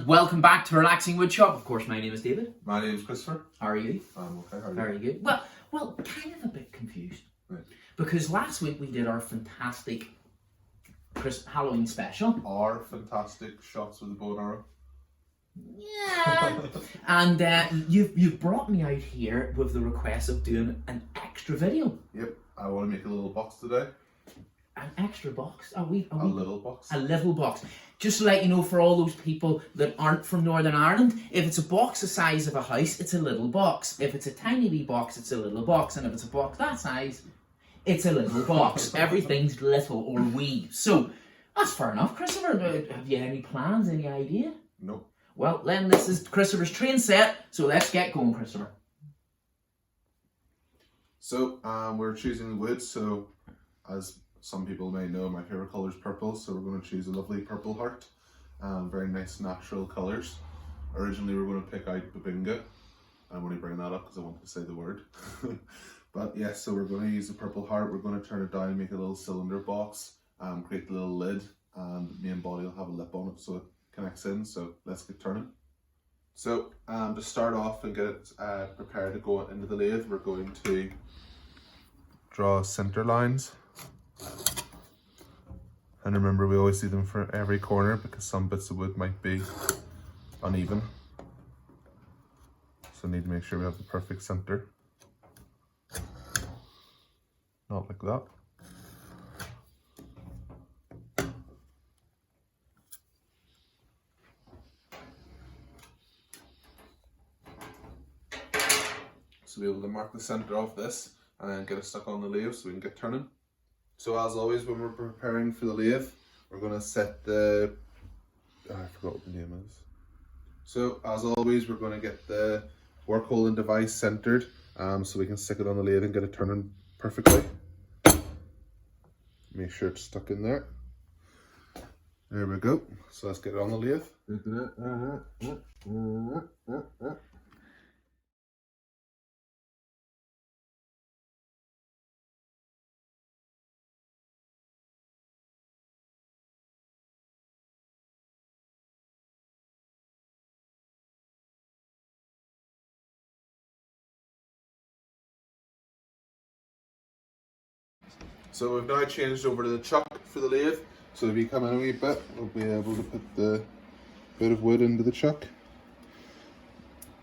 Welcome back to Relaxing Woodshop. Of course, my name is David. My name is Christopher. How are you? I'm okay. How are you? Very good. Well, kind of a bit confused. Right. Because last week we did our fantastic Halloween special. Our fantastic shots with the bow and arrow. Yeah. And you've brought me out here with the request of doing an extra video. Yep. I want to make a little box today. An extra box? A little box. A little box. Just to let you know, for all those people that aren't from Northern Ireland, if it's a box the size of a house, it's a little box. If it's a tiny wee box, it's a little box. And if it's a box that size, it's a little box. Everything's little or wee. So, that's fair enough. Christopher, have you any plans, any idea? Nope. Well, then this is Christopher's train set, so let's get going, Christopher. So, we're choosing the wood, so as some people may know, my favourite colour is purple, so we're going to choose a lovely purple heart. Very nice natural colours. Originally we were going to pick out Babinga. I'm only bringing that up because I wanted to say the word. But yes, so we're going to use the purple heart. We're going to turn it down, make a little cylinder box, create a little lid, and the main body will have a lip on it so it connects in. So let's get turning. So to start off and get it prepared to go into the lathe, we're going to draw centre lines. And remember, we always do them for every corner because some bits of wood might be uneven. So need to make sure we have the perfect center. Not like that. So be able to mark the center of this and then get it stuck on the lathe so we can get turning. So as always, when we're preparing for the lathe, we're going to set the, I forgot what the name is. So as always, we're going to get the work holding device centered so we can stick it on the lathe and get it turning perfectly. Make sure it's stuck in there. There we go. So let's get it on the lathe. So we've now changed over to the chuck for the lathe. So if you come in a wee bit, we'll be able to put the bit of wood into the chuck.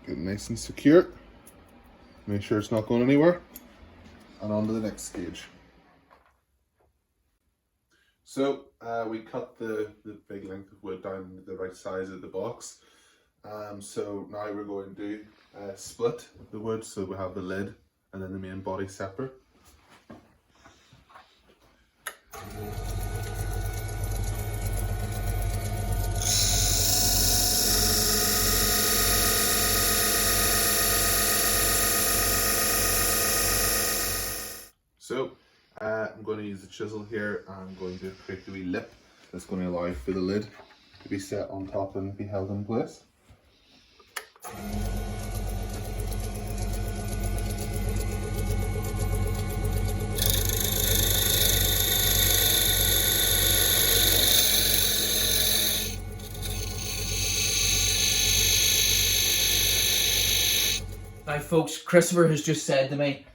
Get it nice and secure. Make sure it's not going anywhere. And on to the next stage. So we cut the big length of wood down to the right size of the box. So now we're going to split the wood so we have the lid and then the main body separate. So I'm going to use the chisel here and I'm going to create a wee lip that's going to allow for the lid to be set on top and be held in place. Now, folks, Christopher has just said to me,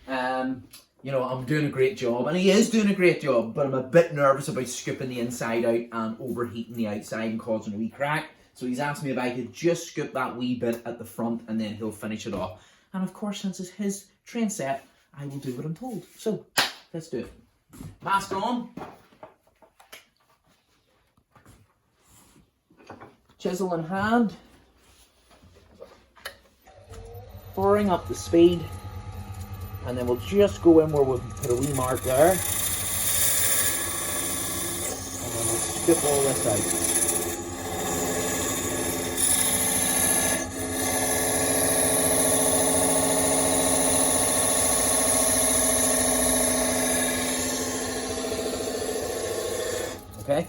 you know, I'm doing a great job, and he is doing a great job, but I'm a bit nervous about scooping the inside out and overheating the outside and causing a wee crack. So he's asked me if I could just scoop that wee bit at the front and then he'll finish it off. And of course, since it's his train set, I will do what I'm told. So, let's do it. Mask on. chisel in hand. Bring up the speed. And then we'll just go in where we'll put a wee mark there. And then we'll scoop all this out. Okay.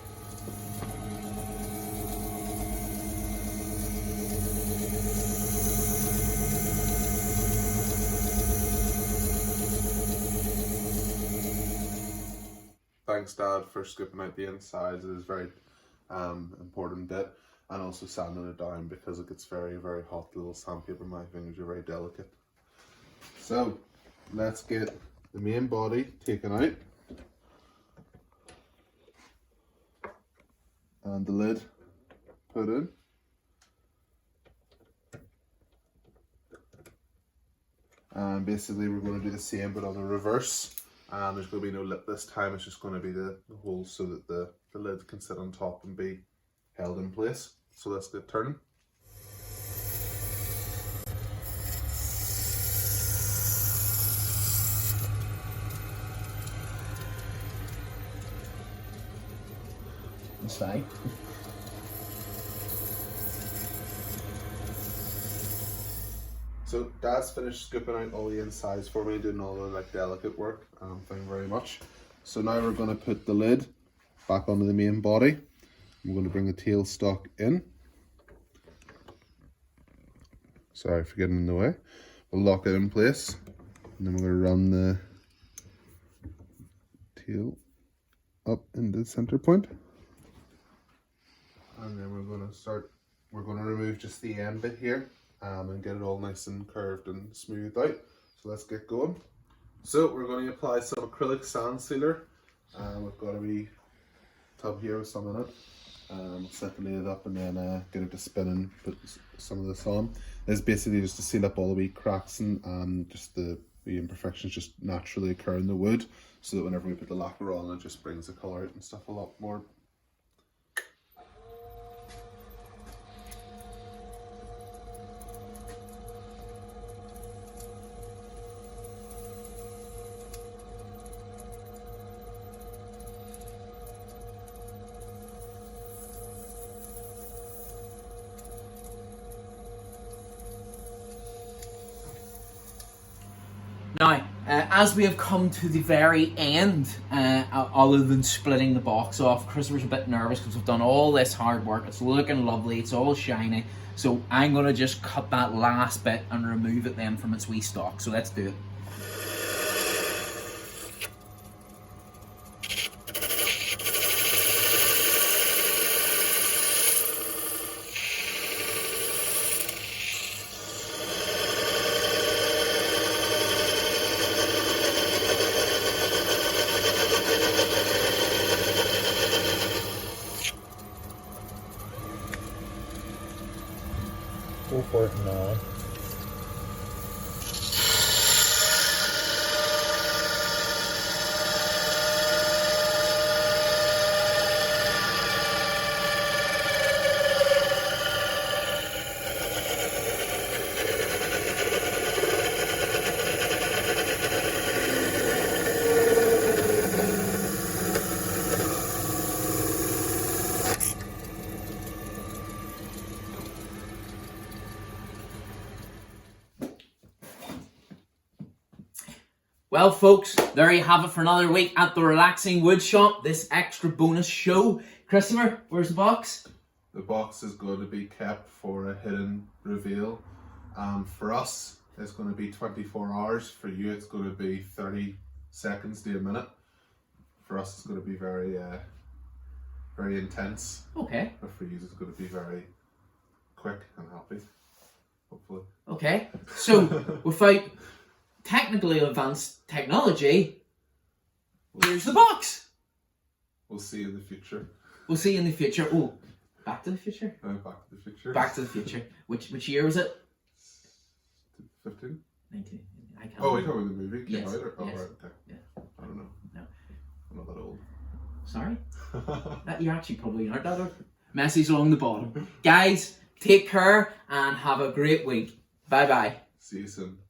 Thanks, Dad, for scooping out the insides. It is a very important bit, and also sanding it down because it gets very, very hot. The little sandpaper, my fingers are very delicate. So let's get the main body taken out and the lid put in. And basically we're going to do the same but on the reverse. And there's going to be no lip this time, it's just going to be the hole so that the lid can sit on top and be held in place. So let's get turning. Inside. So Dad's finished scooping out all the insides for me, doing all the like delicate work. Thank you very much. So now we're going to put the lid back onto the main body. I'm going to bring the tail stock in. Sorry for getting in the way. We'll lock it in place, and then we're going to run the tail up into the center point. And then we're going to remove just the end bit here. And get it all nice and curved and smoothed out. So let's get going. So we're going to apply some acrylic sand sealer. We've got a wee tub here with some in it. We'll set the lid up and then get it to spin and put some of this on. It's basically just to seal up all the wee cracks and just the wee imperfections just naturally occur in the wood, so that whenever we put the lacquer on, it just brings the colour out and stuff a lot more. Now, as we have come to the very end, other than splitting the box off, Christopher's a bit nervous because we've done all this hard work. It's looking lovely, it's all shiny. So I'm going to just cut that last bit and remove it then from its wee stalk. So let's do it. Go for it now. Well, folks, there you have it for another week at the Relaxing Wood Shop, this extra bonus show. Christopher, where's the box? The box is going to be kept for a hidden reveal. For us, it's going to be 24 hours. For you, it's going to be 30 seconds to a minute. For us, it's going to be very, very intense. Okay. But for you, it's going to be very quick and happy, hopefully. Okay. So, without technically advanced technology, here's the box. We'll see you in the future. We'll see you in the future. Oh, Back to the Future? Back to the Future. Back to the Future. Which year was it? 15? 19. I can't Oh, remember. you're talking about the movie? Yes, Right? Oh, yes. right, okay. Yeah. I don't know. No. I'm not that old. Sorry? You're actually probably not that old. message along the bottom. Guys, take care and have a great week. Bye bye. See you soon.